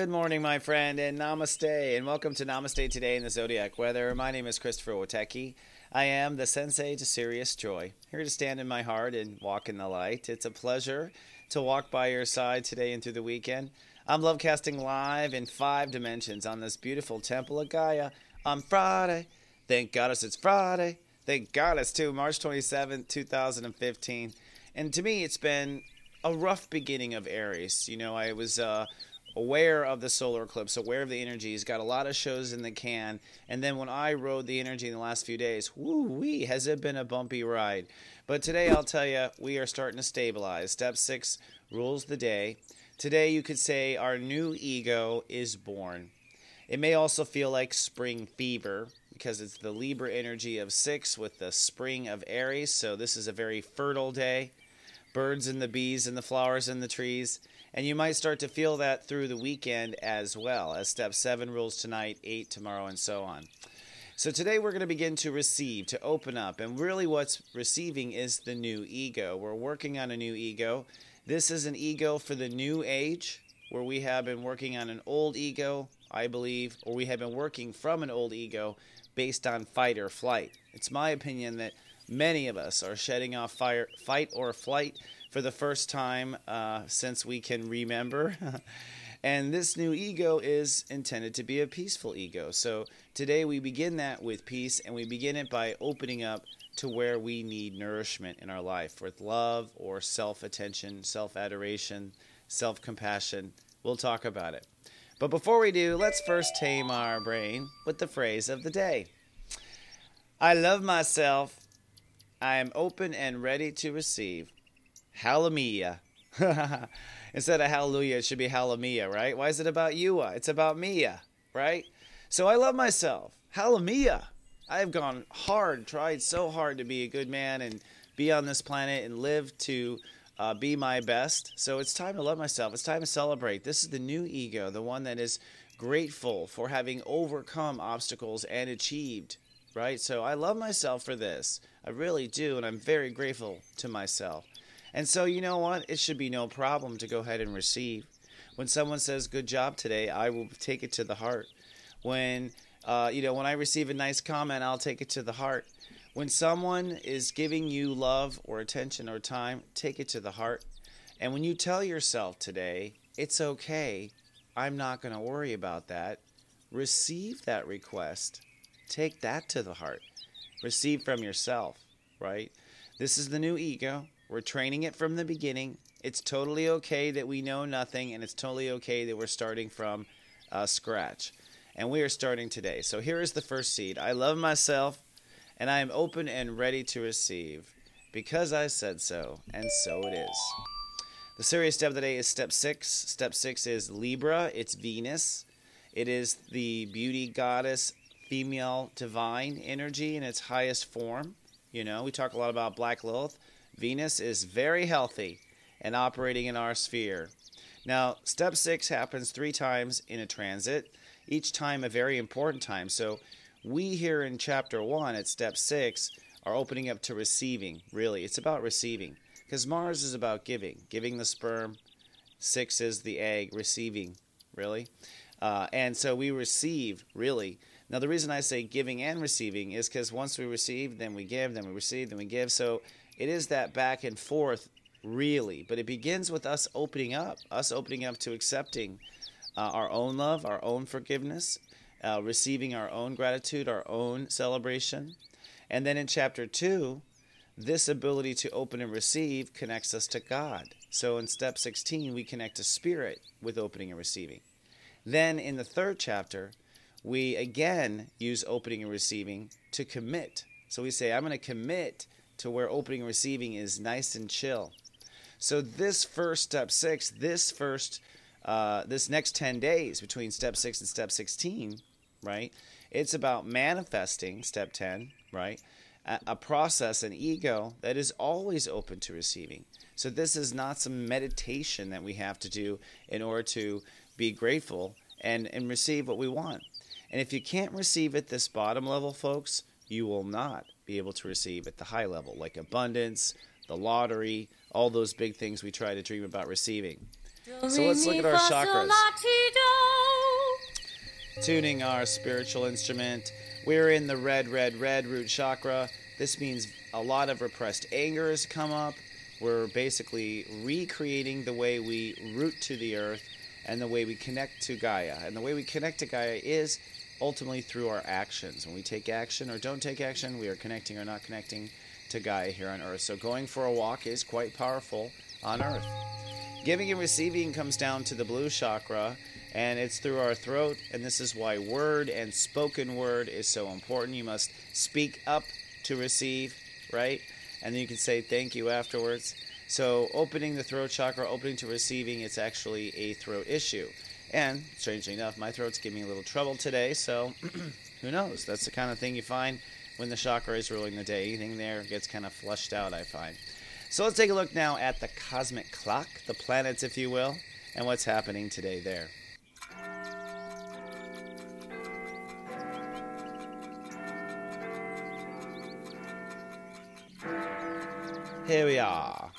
Good morning, my friend, and namaste, and welcome to Namaste Today in the Zodiac Weather. My name is Christopher Witecki. I am the sensei to Sirius joy, here to stand in my heart and walk in the light. It's a pleasure to walk by your side today and through the weekend. I'm love casting live in 5 dimensions on this beautiful temple of Gaia on Friday. Thank goddess it's Friday. Thank goddess too, March 27th, 2015. And to me, it's been a rough beginning of Aries. You know, I was aware of the solar eclipse, aware of the energies, got a lot of shows in the can, and then when I rode the energy in the last few days, woo-wee, has it been a bumpy ride. But today, I'll tell you, we are starting to stabilize. Step 6 rules the day. Today, you could say our new ego is born. It may also feel like spring fever, because it's the Libra energy of 6 with the spring of Aries, so this is a very fertile day. Birds and the bees and the flowers and the trees. And you might start to feel that through the weekend as well, as step 7 rules tonight, 8 tomorrow, and so on. So today we're going to begin to receive, to open up. And really what's receiving is the new ego. We're working on a new ego. This is an ego for the new age, where we have been working on an old ego, I believe, or we have been working from an old ego based on fight or flight. It's my opinion that many of us are shedding off fight or flight for the first time since we can remember. And this new ego is intended to be a peaceful ego. So today we begin that with peace, and we begin it by opening up to where we need nourishment in our life with love or self-attention, self-adoration, self-compassion. We'll talk about it. But before we do, let's first tame our brain with the phrase of the day. I love myself. I am open and ready to receive. Hallelujah. Instead of hallelujah, it should be hallelujah, right? Why is it about you? It's about me, right? So I love myself. Hallelujah. I have gone hard, tried so hard to be a good man and be on this planet and live to be my best. So it's time to love myself. It's time to celebrate. This is the new ego, the one that is grateful for having overcome obstacles and achieved, right? So I love myself for this. I really do, and I'm very grateful to myself. And so, you know what? It should be no problem to go ahead and receive. When someone says, good job today, I will take it to the heart. When I receive a nice comment, I'll take it to the heart. When someone is giving you love or attention or time, take it to the heart. And when you tell yourself today, it's okay, I'm not going to worry about that, receive that request. Take that to the heart. Receive from yourself, right? This is the new ego. We're training it from the beginning. It's totally okay that we know nothing, and it's totally okay that we're starting from scratch. And we are starting today. So here is the first seed. I love myself, and I am open and ready to receive, because I said so, and so it is. The serious step of the day is step 6. Step 6 is Libra. It's Venus. It is the beauty goddess, female divine energy in its highest form. You know, we talk a lot about Black Lilith. Venus is very healthy and operating in our sphere. Now, step 6 happens 3 times in a transit, each time a very important time. So we here in chapter 1 at step 6 are opening up to receiving. Really, it's about receiving, because Mars is about giving the sperm. 6 is the egg, receiving, really. And so we receive, really. Now, the reason I say giving and receiving is because once we receive, then we give, then we receive, then we give. So it is that back and forth, really. But it begins with us opening up to accepting our own love, our own forgiveness, receiving our own gratitude, our own celebration. And then in chapter 2, this ability to open and receive connects us to God. So in step 16, we connect to spirit with opening and receiving. Then in the 3rd chapter, we again use opening and receiving to commit. So we say, I'm going to commit to where opening and receiving is nice and chill. So this first step 6, this next 10 days between step 6 and step 16, right? It's about manifesting, step 10, right? A process, an ego that is always open to receiving. So this is not some meditation that we have to do in order to be grateful and receive what we want. And if you can't receive at this bottom level, folks, you will not be able to receive at the high level, like abundance, the lottery, all those big things we try to dream about receiving. So let's look at our chakras. Tuning our spiritual instrument. We're in the red root chakra. This means a lot of repressed anger has come up. We're basically recreating the way we root to the earth and the way we connect to Gaia. And the way we connect to Gaia is ultimately through our actions. When we take action or don't take action, we are connecting or not connecting to Gaia here on earth. So going for a walk is quite powerful on earth. Giving and receiving comes down to the blue chakra, and it's through our throat, and this is why word and spoken word is so important. You must speak up to receive, right? And then you can say thank you afterwards. So opening the throat chakra, opening to receiving, it's actually a throat issue. And strangely enough, my throat's giving me a little trouble today, so who knows? That's the kind of thing you find when the chakra is ruling the day. Anything there gets kind of flushed out, I find. So let's take a look now at the cosmic clock, the planets, if you will, and what's happening today there. Here we are.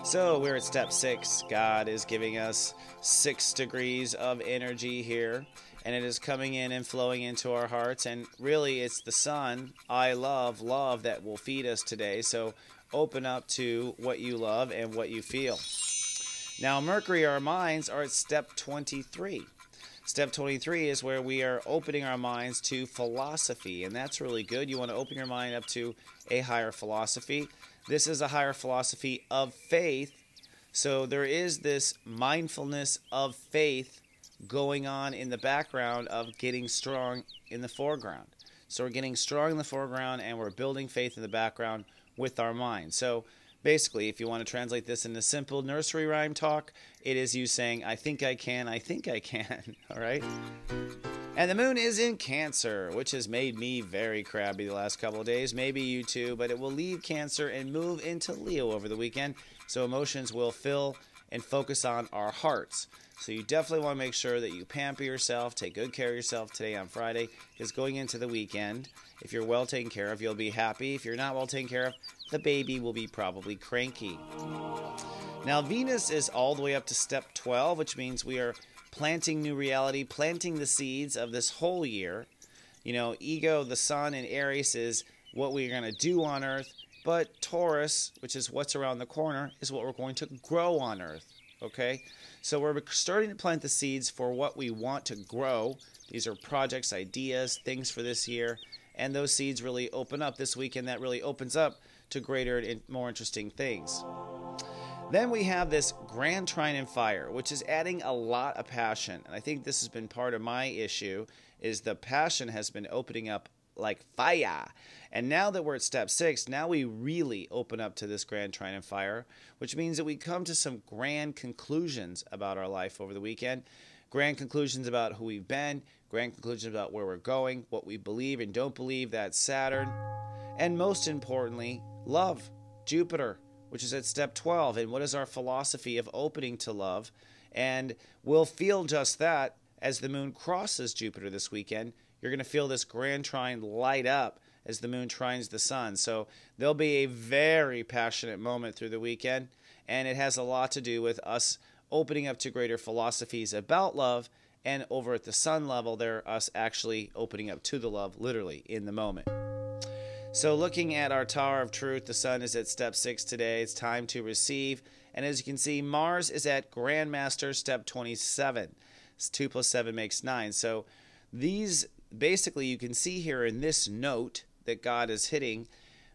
So we're at step 6. God is giving us 6 degrees of energy here, and it is coming in and flowing into our hearts. And really, it's the sun, I love, that will feed us today. So open up to what you love and what you feel. Now, Mercury, our minds, are at step 23. Step 23 is where we are opening our minds to philosophy, and that's really good. You want to open your mind up to a higher philosophy. This is a higher philosophy of faith. So there is this mindfulness of faith going on in the background of getting strong in the foreground. So we're getting strong in the foreground and we're building faith in the background with our mind. So basically, if you want to translate this into simple nursery rhyme talk, it is you saying, I think I can, all right? And the moon is in Cancer, which has made me very crabby the last couple of days. Maybe you too, but it will leave Cancer and move into Leo over the weekend. So emotions will fill and focus on our hearts. So you definitely want to make sure that you pamper yourself, take good care of yourself today on Friday, because going into the weekend, if you're well taken care of, you'll be happy. If you're not well taken care of, the baby will be probably cranky. Now, Venus is all the way up to step 12, which means we are planting new reality, planting the seeds of this whole year. You know, ego, the sun, and Aries is what we're going to do on Earth, but Taurus, which is what's around the corner, is what we're going to grow on Earth, okay? So we're starting to plant the seeds for what we want to grow. These are projects, ideas, things for this year, and those seeds really open up this weekend. That really opens up to greater and more interesting things. Then we have this Grand Trine in Fire, which is adding a lot of passion. And I think this has been part of my issue, is the passion has been opening up like fire. And now that we're at step 6, now we really open up to this Grand Trine in Fire, which means that we come to some grand conclusions about our life over the weekend. Grand conclusions about who we've been, grand conclusions about where we're going, what we believe and don't believe. That's Saturn. And most importantly, love, Jupiter, which is at step 12. And what is our philosophy of opening to love? And we'll feel just that as the moon crosses Jupiter this weekend. You're going to feel this Grand Trine light up as the moon trines the sun. So there'll be a very passionate moment through the weekend, and it has a lot to do with us opening up to greater philosophies about love, and over at the sun level, they're us actually opening up to the love, literally, in the moment. So looking at our Tower of Truth, the sun is at step 6 today. It's time to receive. And as you can see, Mars is at Grandmaster, step 27. 2 plus 7 makes 9. So these, basically, you can see here in this note that God is hitting,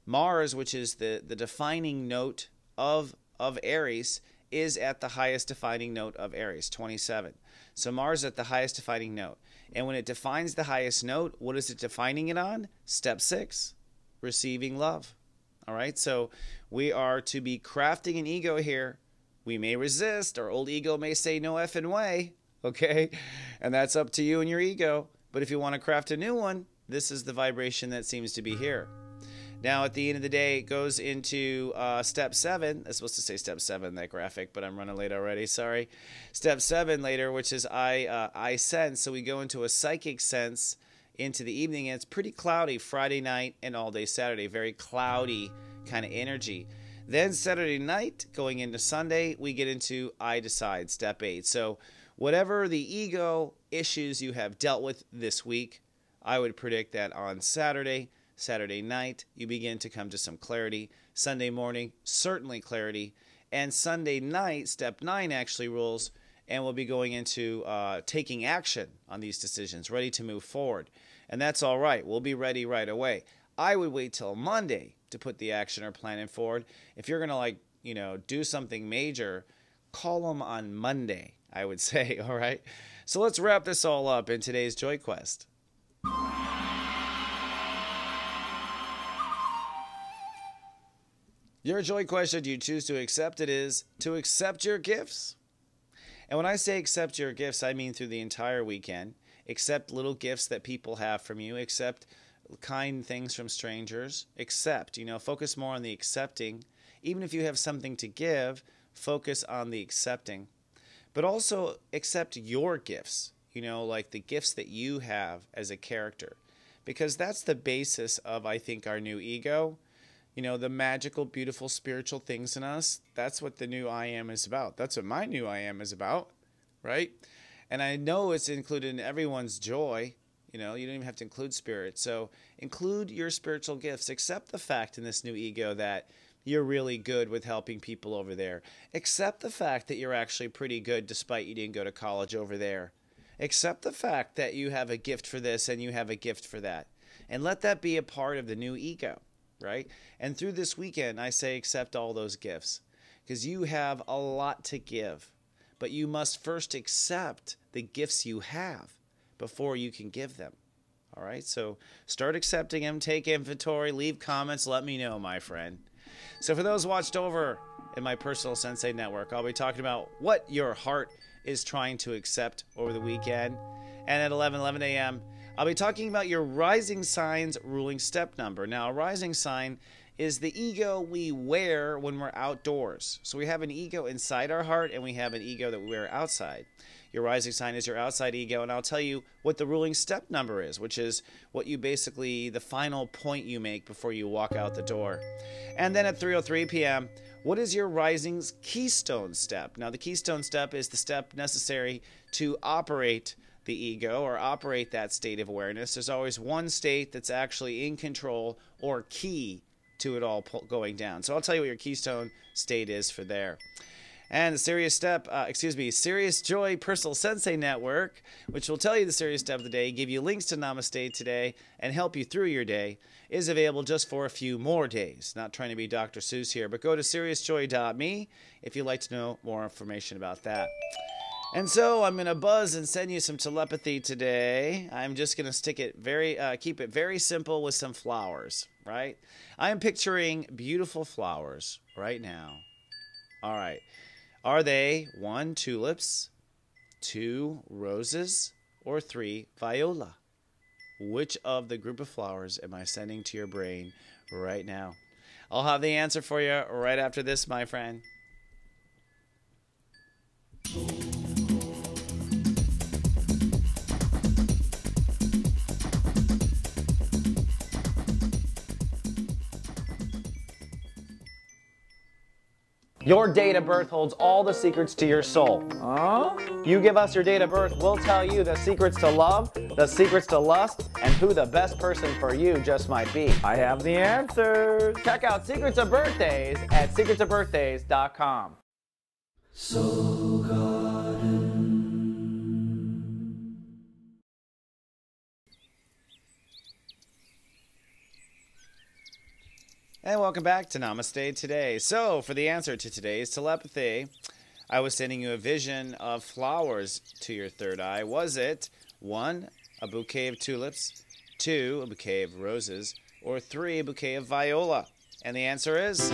Mars, which is the defining note of Aries, is at the highest defining note of Aries, 27. So Mars is at the highest defining note. And when it defines the highest note, what is it defining it on? Step 6. Receiving love. All right, so we are to be crafting an ego here. We may resist. Our old ego may say no effing way, okay? And that's up to you and your ego. But if you want to craft a new one, this is the vibration that seems to be here. Now, at the end of the day, it goes into step 7. It's supposed to say step 7, that graphic, but I'm running late already, sorry. Step 7 later, which is I sense. So we go into a psychic sense into the evening, and it's pretty cloudy Friday night and all day Saturday. Very cloudy kind of energy. Then Saturday night, going into Sunday, we get into I Decide, step 8. So whatever the ego issues you have dealt with this week, I would predict that on Saturday night, you begin to come to some clarity. Sunday morning, certainly clarity. And Sunday night, step 9 actually rules, and we'll be going into taking action on these decisions, ready to move forward. And that's all right. We'll be ready right away. I would wait till Monday to put the action or planning forward. If you're going to do something major, call them on Monday, I would say, all right? So let's wrap this all up in today's Joy Quest. Your joy question you choose to accept it is to accept your gifts. And when I say accept your gifts, I mean through the entire weekend. Accept little gifts that people have from you. Accept kind things from strangers. Accept, focus more on the accepting. Even if you have something to give, focus on the accepting. But also accept your gifts, like the gifts that you have as a character. Because that's the basis of, I think, our new ego. The magical, beautiful, spiritual things in us. That's what the new I am is about. That's what my new I am is about, right? And I know it's included in everyone's joy. You don't even have to include spirit. So include your spiritual gifts. Accept the fact in this new ego that you're really good with helping people over there. Accept the fact that you're actually pretty good despite you didn't go to college over there. Accept the fact that you have a gift for this and you have a gift for that. And let that be a part of the new ego. Right? And through this weekend, I say accept all those gifts because you have a lot to give, but you must first accept the gifts you have before you can give them. All right? So start accepting them, take inventory, leave comments, let me know, my friend. So for those watched over in my personal Sensei network, I'll be talking about what your heart is trying to accept over the weekend. And at 11 a.m., I'll be talking about your rising sign's ruling step number. Now, a rising sign is the ego we wear when we're outdoors. So we have an ego inside our heart and we have an ego that we wear outside. Your rising sign is your outside ego, and I'll tell you what the ruling step number is, which is what you basically, the final point you make before you walk out the door. And then at 3:03 p.m., what is your rising's keystone step? Now, the keystone step is the step necessary to operate the ego or operate that state of awareness. There's always one state that's actually in control or key to it all going down. So I'll tell you what your keystone state is for there. And the Sirius Joy Personal Sensei Network, which will tell you the Sirius step of the day, give you links to Namaste today, and help you through your day, is available just for a few more days. Not trying to be Dr. Seuss here, but go to SiriusJoy.me if you'd like to know more information about that. And so I'm going to buzz and send you some telepathy today. I'm just going to keep it very simple with some flowers, right? I am picturing beautiful flowers right now. All right. Are they 1, tulips, 2, roses, or 3, viola? Which of the group of flowers am I sending to your brain right now? I'll have the answer for you right after this, my friend. Your date of birth holds all the secrets to your soul. You give us your date of birth, we'll tell you the secrets to love, the secrets to lust, and who the best person for you just might be. I have the answers. Check out Secrets of Birthdays at secretsofbirthdays.com. Soul Garden. And welcome back to Namaste Today. So, for the answer to today's telepathy, I was sending you a vision of flowers to your third eye. Was it 1, a bouquet of tulips, 2, a bouquet of roses, or 3, a bouquet of viola? And the answer is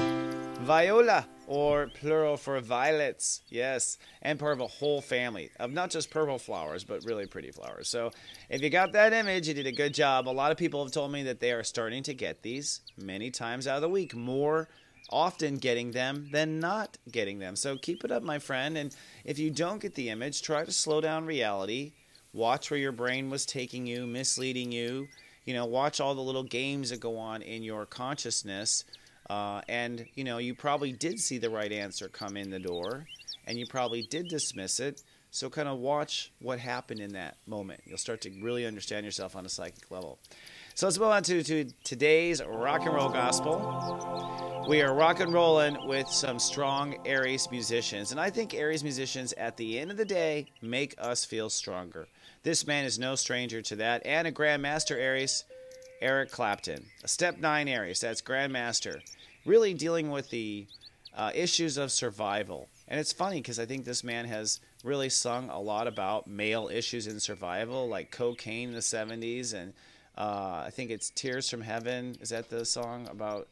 viola, or plural for violets. Yes, and part of a whole family of not just purple flowers, but really pretty flowers. So if you got that image, you did a good job. A lot of people have told me that they are starting to get these many times out of the week, more often getting them than not getting them. So keep it up, my friend. And if you don't get the image, try to slow down reality. Watch where your brain was taking you, misleading you. Watch all the little games that go on in your consciousness And, you probably did see the right answer come in the door, and you probably did dismiss it. So kind of watch what happened in that moment. You'll start to really understand yourself on a psychic level. So let's move on to today's rock and roll gospel. We are rock and rolling with some strong Aries musicians. And I think Aries musicians, at the end of the day, make us feel stronger. This man is no stranger to that. And a Grandmaster Aries, Eric Clapton. A Step 9 Aries, that's Grandmaster. Really dealing with the issues of survival. And it's funny because I think this man has really sung a lot about male issues in survival, like cocaine in the 70s. And I think it's Tears from Heaven. Is that the song about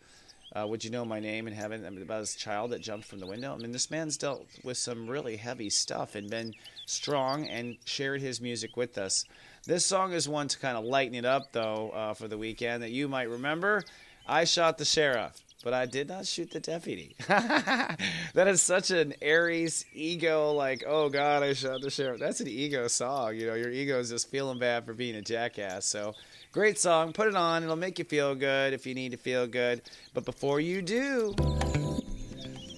Would You Know My Name in Heaven? I mean, about his child that jumped from the window. I mean, this man's dealt with some really heavy stuff and been strong and shared his music with us. This song is one to kind of lighten it up, though, for the weekend that you might remember. I shot the sheriff, but I did not shoot the deputy. That is such an Aries ego, like, oh God, I shot the sheriff. That's an ego song. Your ego is just feeling bad for being a jackass. So great song. Put it on. It'll make you feel good if you need to feel good. But before you do,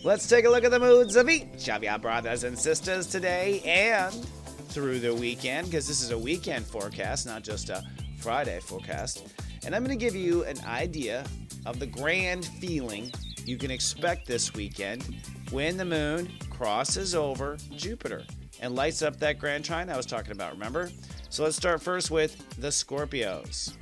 let's take a look at the moods of each of your brothers and sisters today and through the weekend, because this is a weekend forecast, not just a Friday forecast. And I'm going to give you an idea of the grand feeling you can expect this weekend when the moon crosses over Jupiter and lights up that grand trine I was talking about, remember? So let's start first with the Scorpios.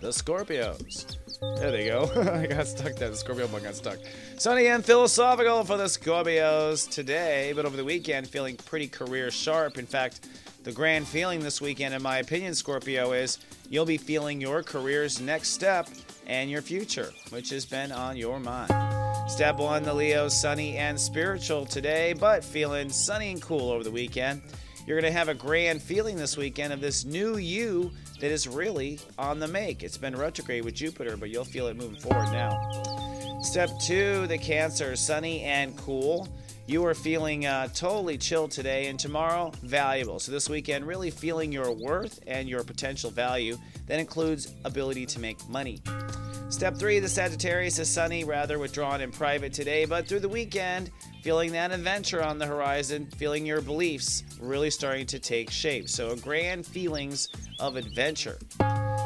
The Scorpios. There they go. I got stuck there. The Scorpio one got stuck. Sunny and philosophical for the Scorpios today, but over the weekend feeling pretty career sharp. In fact, the grand feeling this weekend, in my opinion, Scorpio, is you'll be feeling your career's next step and your future, which has been on your mind. Step 1, the Leos, sunny and spiritual today, but feeling sunny and cool over the weekend. You're going to have a grand feeling this weekend of this new you that is really on the make. It's been retrograde with Jupiter, but you'll feel it moving forward now. Step 2, the Cancer, sunny and cool. You are feeling totally chill today, and tomorrow, valuable. So this weekend, really feeling your worth and your potential value. That includes ability to make money. Step 3, the Sagittarius is sunny, rather withdrawn and private today, but through the weekend, feeling that adventure on the horizon, feeling your beliefs really starting to take shape. So grand feelings of adventure.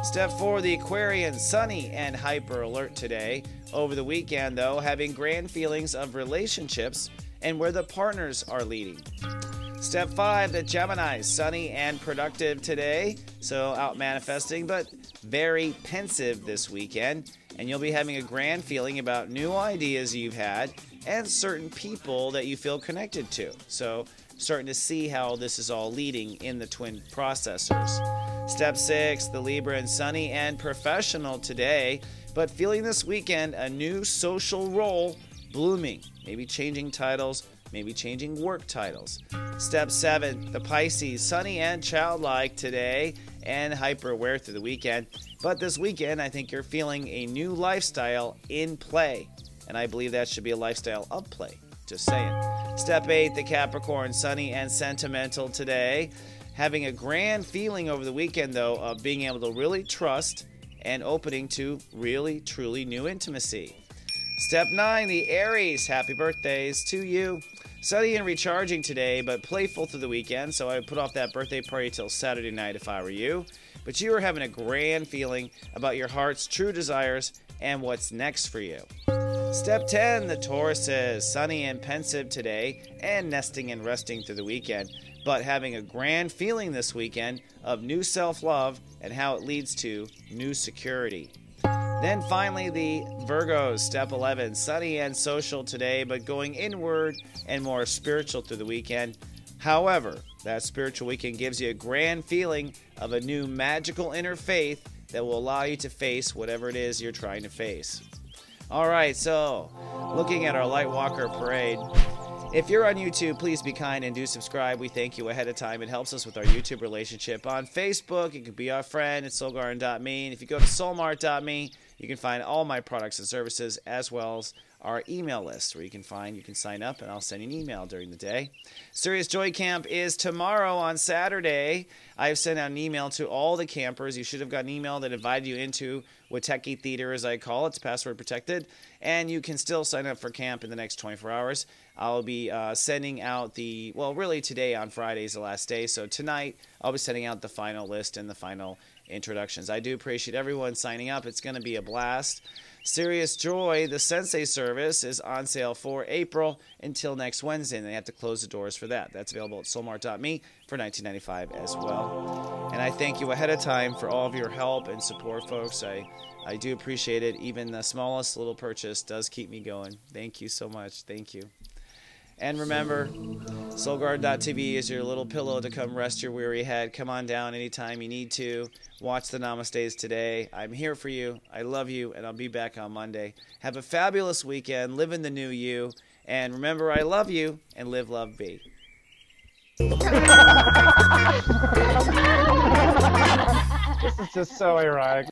Step 4, the Aquarian, sunny and hyper alert today. Over the weekend, though, having grand feelings of relationships and where the partners are leading. Step 5, the Gemini, sunny and productive today, so out manifesting, but very pensive this weekend, and you'll be having a grand feeling about new ideas you've had and certain people that you feel connected to. So starting to see how this is all leading in the twin processors. Step 6, the Libra, and sunny and professional today, but feeling this weekend a new social role blooming, maybe changing titles, maybe changing work titles. Step 7, the Pisces, sunny and childlike today and hyper aware through the weekend. But this weekend, I think you're feeling a new lifestyle in play. And I believe that should be a lifestyle of play. Just saying. Step 8, the Capricorn, sunny and sentimental today. Having a grand feeling over the weekend, though, of being able to really trust and opening to really, truly new intimacy. Step 9, the Aries. Happy birthdays to you. Sunny and recharging today, but playful through the weekend, so I would put off that birthday party till Saturday night if I were you. But you are having a grand feeling about your heart's true desires and what's next for you. Step 10, the Tauruses. Sunny and pensive today, and nesting and resting through the weekend, but having a grand feeling this weekend of new self-love and how it leads to new security. Then finally, the Virgos, step 11, sunny and social today, but going inward and more spiritual through the weekend. However, that spiritual weekend gives you a grand feeling of a new magical inner faith that will allow you to face whatever it is you're trying to face. All right, so looking at our Lightwalker parade. If you're on YouTube, please be kind and do subscribe. We thank you ahead of time. It helps us with our YouTube relationship. On Facebook, you can be our friend at soulgarden.me. And if you go to soulmart.me, You can find all my products and services as well as our email list where you can sign up and I'll send you an email during the day. Sirius Joy Camp is tomorrow on Saturday. I have sent out an email to all the campers. You should have got an email that invited you into Witecki Theater, as I call it. It's password protected. And you can still sign up for camp in the next 24 hours. I'll be sending out really today on Friday is the last day. So tonight I'll be sending out the final list and the final introductions. I do appreciate everyone signing up. It's going to be a blast. Sirius Joy, the Sensei service, is on sale for April until next Wednesday, and they have to close the doors for that. That's available at soulmart.me for $19.95 as well. And I thank you ahead of time for all of your help and support, folks. I do appreciate it. Even the smallest little purchase does keep me going. Thank you so much. Thank you. And remember, soulguard.tv is your little pillow to come rest your weary head. Come on down anytime you need to. Watch the Namastes today. I'm here for you. I love you, and I'll be back on Monday. Have a fabulous weekend. Live in the new you. And remember, I love you, and live, love, be. This is just so ironic.